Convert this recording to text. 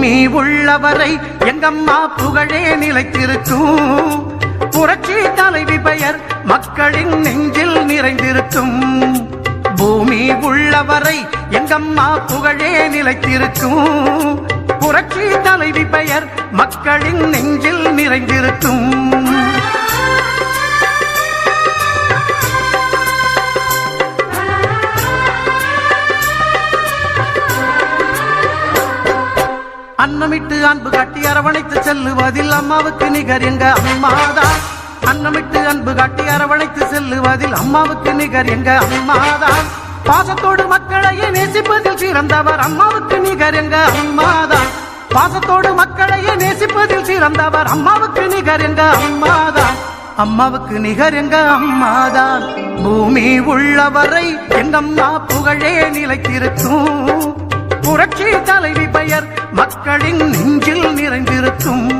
பூமி உள்ளவரை எங்கம்மா புகழே நிலைத்திருக்கும். புரட்சி தலைவி பெயர் மக்களின் நெஞ்சில் நிறைந்திருக்கும். பூமி உள்ளவரை எங்கம்மா புகழே நிலைத்திருக்கும். புரட்சி தலைவி பெயர் மக்களின் நெஞ்சில் நிறைந்திருக்கும். அன்னமிட்டு அன்பு காட்டி அரவணைத்து செல்லுவதில் அம்மாவுக்கு நிகர் எங்க அம்மாதான். அன்னமிட்டு அன்பு காட்டி அரவணைத்து செல்லுவதில் அம்மாவுக்கு நிகர் எங்க அம்மாதான். பாசத்தோடு மக்களையே நேசிப்பதில் சிறந்தவர் அம்மாவுக்கு நிகர் எங்க அம்மாதான். பாசத்தோடு மக்களையே நேசிப்பதில் சிறந்தவர் அம்மாவுக்கு நிகர் எங்க அம்மாதான். அம்மாவுக்கு நிகர் எங்க அம்மாதான். பூமி உள்ளவரை எங்கம்மா புகழே நிலைத்திருக்கும். புரட்சி தலைவி பெயர் மக்களின் நெஞ்சில் நிறைந்திருக்கும்.